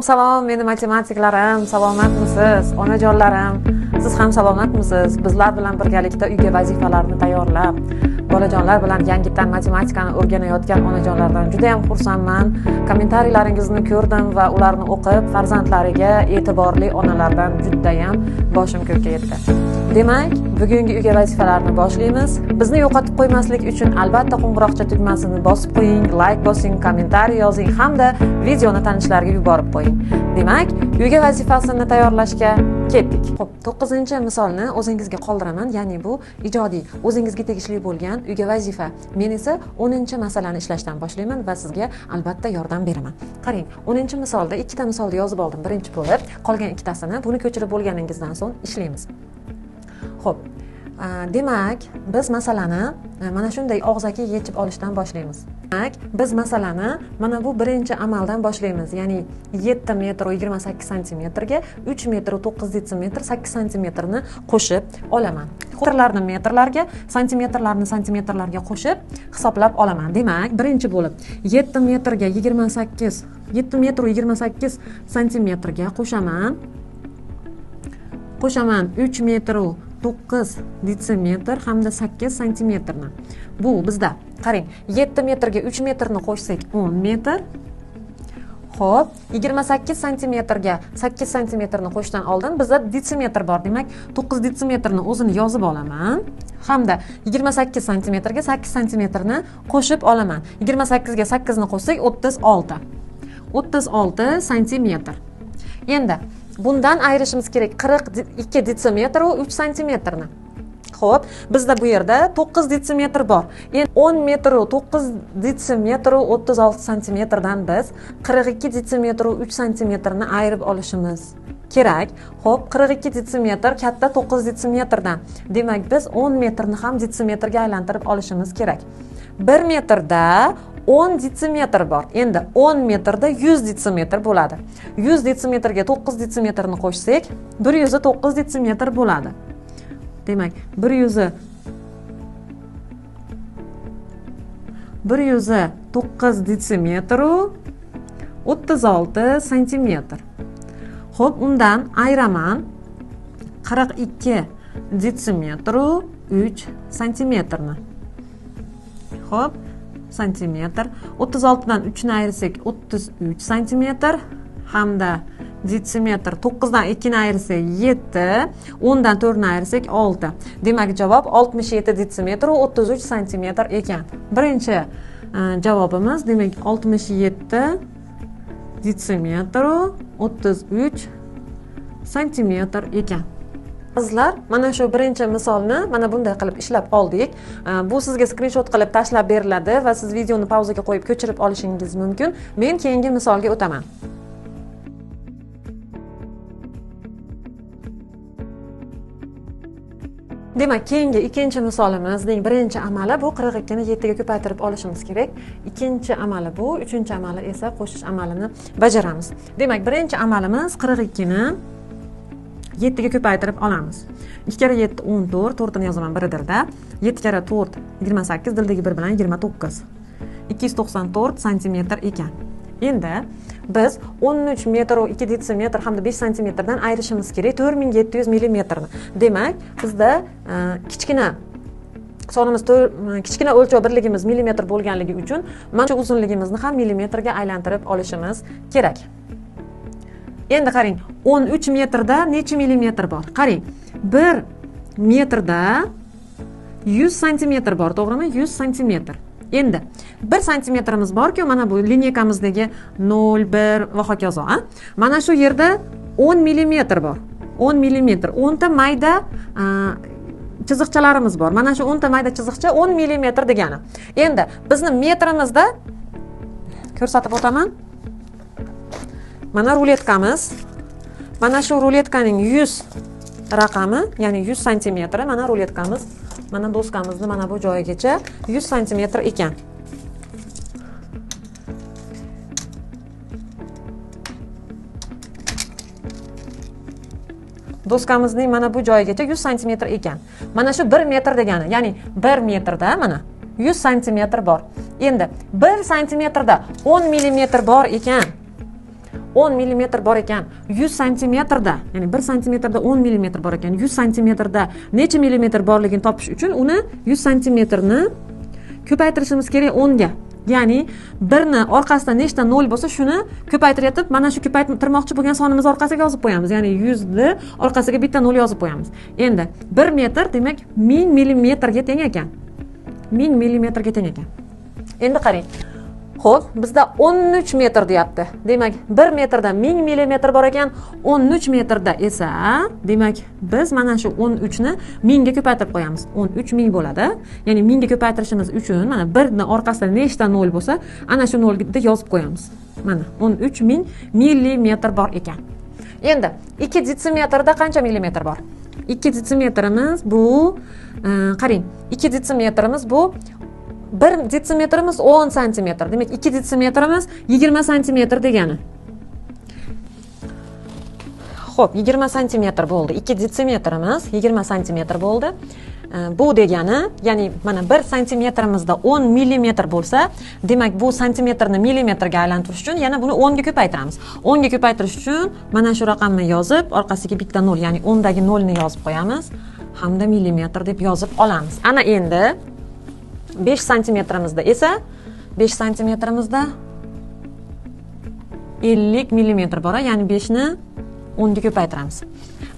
Salom, meni matematikalarım, salomatmisiz? Onajonlarim, siz ham salomatmisiz? Bizlar bilan birgalikda uyga vazifalarni tayyorlab, bolajonlar bilan yangidan matematikani o'rganayotgan onajonlardan juda ham xursandman. Kommentariyshlaringizni ko'rdim va ularni o'qib, farzandlariga e'tiborli onalardan juda ham boshim ko'kka yetdi. Demak, bugungi uyga vazifalarni boshlaymiz. Bizni yo'qotib qo'ymaslik uchun albatta qo'ng'iroqcha tugmasini bosib qo'ying, like bosing, kommentariy yozing hamda videoni tanishlarga yuborib qo'ying. Demak, uyga vazifasini tayyorlashga ketdik. Xo'p, 9-misolni o'zingizga qoldiraman, ya'ni bu ijodiy, o'zingizga tegishli bo'lgan uyga vazifa. Men esa 10-masalani ishlashdan boshlayman va sizga albatta yordam beraman. Qarang, 10-misolda ikkita misolni yozib oldim birinchi bo'lib, qolgan ikkitasini buni ko'chirib bo'lganingizdan so'ng ishlaymiz. Xo'p, demak, biz masalani mana shunday og'zaki yechib olishdan boshlaymiz. Demak, biz masalani mana bu birinchi amaldan boshlaymiz. Ya'ni 7 metr 28 santimetrga 3 metr 9 detsimetr 8 santimetrni qo'shib olaman. Metrlarni metrlarga, santimetrlarni santimetrlarga qo'shib hisoblab olaman. Demak, birinchi bo'lib 7 metrga 7 metr 28 santimetrga qo'shaman 3 metr 9 detsimetr hamda 8 santimetrni. Bu bizda, qarang, 7 metrga 3 metrni qo'shsak 10 metr. Xo'p, 28 santimetrga 8 santimetrni qo'shishdan oldin bizda detsimetr bor. Demak, 9 detsimetrni o'zini yozib olaman. Hamda 28 santimetrga 8 santimetrni qo'shib olaman. 28 ga 8 ni qo'shsak 36. 36 santimetr. Endi bundan ayirishimiz kerak 42 detsimetr va 3 santimetrni. Xo'p, bizda bu yerda 9 detsimetr bor. Endi 10 metr 9 detsimetr 36 santimetrdan biz 42 detsimetr 3 santimetrni ayirib olishimiz kerak. Xo'p, 42 detsimetr katta 9 detsimetrdan. Demak, biz 10 metrni ham detsimetrga aylantirib olishimiz kerak. 1 metrda 10 detsimetr bor. Endi 10 metrda 100 detsimetr bo'ladi. 100 detsimetrga 9 detsimetrni qo'shsak, 109 detsimetr bo'ladi. Demak, 109 detsimetr 36 santimetr. Xo'p, undan ayiraman 42 detsimetr 3 santimetrni. Xo'p, santimetr. 36 dan 3 ni ayirsak 33 santimetr hamda detsimetr. 9 dan 2 ni ayirsak 7, 10 dan 4 ni ayirsak 6. Demak, javob 67 detsimetr 33 santimetr ekan. Birinchi javobimiz, demak, 67 detsimetr 33 santimetr ekan. Qizlar, mana shu birinchi misolni mana bunday qilib ishlab oldik. Bu sizga skrinshot qilib tashlab beriladi va siz videoni pauzaga qo'yib ko'chirib olishingiz mumkin. Men keyingi misolga o'taman. Demak, keyingi ikkinchi misolimizning birinchi amali bu 42 ni 7 ga ko'paytirib olishimiz kerak. Ikkinchi amali bu, uchinchi amali esa qo'shish amalini bajaramiz. Demak, birinchi amalimiz 42 ni 7 ga ko'paytirib olamiz. 2 kere 7 14, 4 ni yozaman biridirda. 7 kere 4 28, dildagi 1 bilan 29. 294 santimetr ekan. Endi biz 13 metr 2 detsimetr hamda 5 santimetrdan ayirishimiz kerak 4700 millimetrni. Demak, bizda kichkina sonimiz kichkina o'lchov birligimiz millimetr bo'lganligi uchun mana shu uzunligimizni ham millimetrga aylantirib olishimiz kerak. Endi qarang, 13 metrda necha millimetr bor? Qarang, 1 metrda 100 santimetr bor, to'g'rimi? 100 santimetr. Endi 1 santimetrimiz bor-ku, mana bu lineykamizdagi 0, 1 va hokazo, Mana shu yerda 10 millimetr bor. 10 millimetr. 10 ta mayda chiziqchalarimiz bor. Mana shu 10 ta mayda chiziqcha 10 millimetr degani. Endi bizni metrimizda ko'rsatib o'taman. Mana ruletkamiz. Mana shu ruletkaning 100 raqami, ya'ni 100 santimetr. Mana ruletkamiz, mana doskamizni mana bu joyigacha 100 santimetr ekan. Doskamizning mana bu joyigacha 100 santimetr ekan. Mana shu 1 metr degani, ya'ni 1 metrda mana 100 santimetr bor. Endi 1 santimetrda 10 millimetr bor ekan. 10 mm bor ekan, 100 santimetrda, ya'ni 1 santimetrda 10 mm bor ekan, 100 santimetrda necha millimetr borligini topish uchun uni 100 santimetrni ko'paytirishimiz kerak 10 ga. Ya'ni 1 ni orqasida nechta 0 bo'lsa, shuni ko'paytirib, mana shu ko'paytirmoqchi bo'lgan sonimiz orqasiga yozib qo'yamiz. Ya'ni 100 ni orqasiga bitta 0 yozib qo'yamiz. Endi 1 metr demak 1000 millimetrga teng ekan. 1000 millimetrga teng ekan. Endi qarang. Xo'p, bizda 13 metr deyapti. Demak, 1 metrda 1000 millimetr bor ekan, 13 metrda esa, demak, biz mana shu 13 ni 1000 ga ko'paytirib qo'yamiz. 13 ming bo'ladi. Ya'ni 1000 ga ko'paytirishimiz uchun mana 1 ni orqasida nechta 0 bo'lsa, ana shu 0 ga yozib qo'yamiz. Mana 13 ming millimetr bor ekan. Endi 2 detsimetrda qancha millimetr bor? 2 detsimetrimiz bu, qarang, 2 detsimetrimiz bu 1 detsimetrimiz 10 santimetr. Demak, 2 detsimetrimiz 20 santimetr degani. Xo'p, 20 santimetr bo'ldi. 2 detsimetrimiz 20 santimetr bo'ldi. Bu degani, ya'ni mana 1 santimetrimizda 10 millimetr bo'lsa, demak bu santimetrni millimetrga aylantirish uchun yana buni 10 ga ko'paytiramiz. 10 ga ko'paytirish uchun mana shu raqamni yozib, orqasiga bitta 0, ya'ni 10 dagi 0 ni yozib qo'yamiz hamda millimetr deb yozib olamiz. Ana endi 5 santimetrimizda esa 5 santimetrimizda 50 millimetr bor, ya'ni 5 ni 10 ga ko'paytiramiz.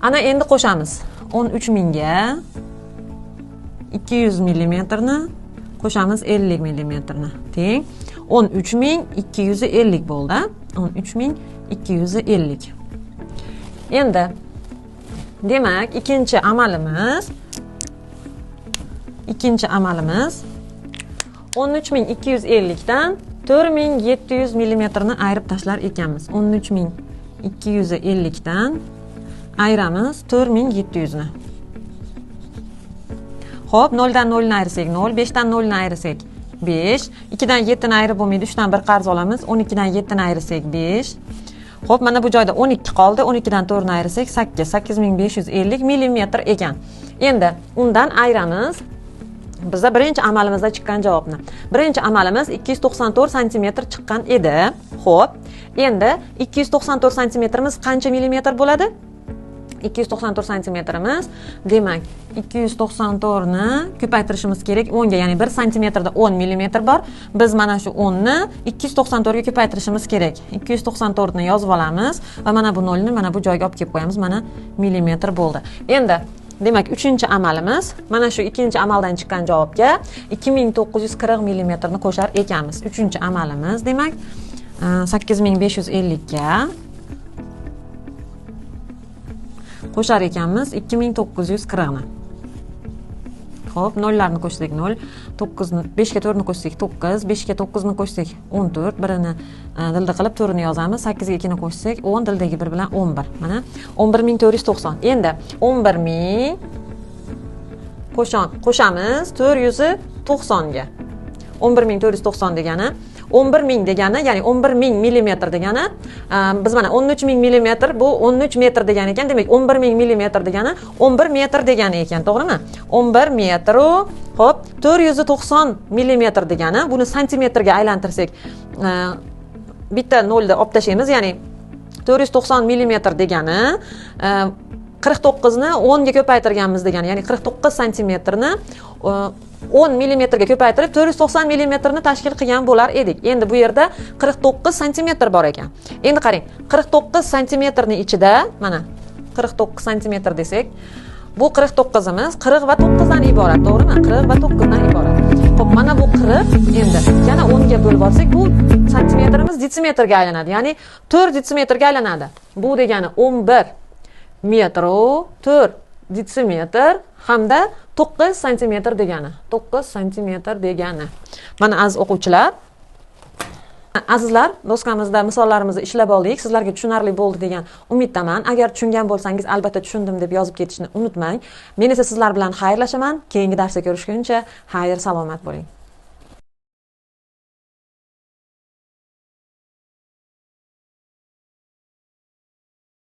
Ana endi qo'shamiz. 13 mingga 200 millimetrni qo'shamiz 50 millimetrni. Teng 13250 bo'ldi. 13250. Endi demak, ikkinchi amalimiz 13250 dan 4700 millimetrni ayirib tashlar ekanmiz. 13250 dan ayiramiz 4700 ni. Xo'p, 0 dan 0 ni ayirsak 0, 5 dan 0 ni ayirsak 5, 2 dan 7 ni ayirib bo'lmaydi, 3 dan 1 qarz olamiz, 12 dan 7 ni ayirsak 5. Xo'p, mana bu joyda 12 qoldi, 12 dan 4 ni ayirsak 8, 8550 millimetr ekan. Endi undan ayiramiz. Bizda birinchi amalimizda chiqqan javobni. Birinchi amalimiz 294 santimetr chiqqan edi. Xo'p, endi 294 santimetrimiz qancha millimetr bo'ladi? 294 santimetrimiz, demak 294 ni ko'paytirishimiz kerak 10 ga, ya'ni 1 santimetrda 10 millimetr bor. Biz mana shu 10 ni 294 ga ko'paytirishimiz kerak. 294 ni yozib olamiz va mana bu 0 ni mana bu joyga olib kelib qo'yamiz. Mana millimetr bo'ldi. Endi demak, uchinchi amalimiz mana shu ikkinchi amaldan chiqqan javobga 2940 millimetrni qo'shar ekanmiz. Uchinchi amalimiz demak 8550 ga qo'shar ekanmiz 2940 ni. Xo'p, 0 larni qo'shsak 0, 9 ni 5 ga 4 ni qo'shsak 9, 5 ga 9 ni qo'shsak 14, birini dilda qilib 4 ni yozamiz, 8 ga 2 ni qo'shsak 10, dildagi 1 bilan 11. Mana 11490. Endi 11000 qo'shamiz 490 ga. 11490 degani 11000 degani, ya'ni 11000 millimetr degani, biz mana 13000 millimetr bu 13 metr degani ekan. Demak 11000 millimetr degani 11 metr degani ekan, to'g'rimi? 11 metr, xo'p, 490 millimetr degani, buni santimetrga aylantirsak bitta 0 da olib tashlaymiz, ya'ni 490 millimetr degani 49 ni 10 ga ko'paytirganmiz degani, ya'ni 49 santimetrni 10 millimetrga ko'paytirib 490 millimetrni tashkil qilgan bo'lar edik. Endi bu yerda 49 santimetr bor ekan. Endi qarang, 49 santimetrni ichida mana 49 santimetr desak, bu 49imiz 40 va 9 dan iborat, to'g'rimi? 40 va 9 dan iborat. Xo'p, mana bu 40, endi yana 10 ga bo'lib olsak, bu santimetrimiz detsimetrga aylanadi, ya'ni 4 detsimetrga aylanadi. Bu degani 11 metr 4 detsimetr hamda 9 santimetr degani. 9 santimetr degani. Mana aziz o'quvchilar, azizlar, doskamizda misollarimizni ishlab oldik. Sizlarga tushunarli bo'ldi degan umiddaman. Agar tushungan bo'lsangiz, albatta tushundim deb yozib ketishni unutmang. Men esa sizlar bilan xayrlashaman. Keyingi darsda ko'rishguncha, xayr, salomat bo'ling.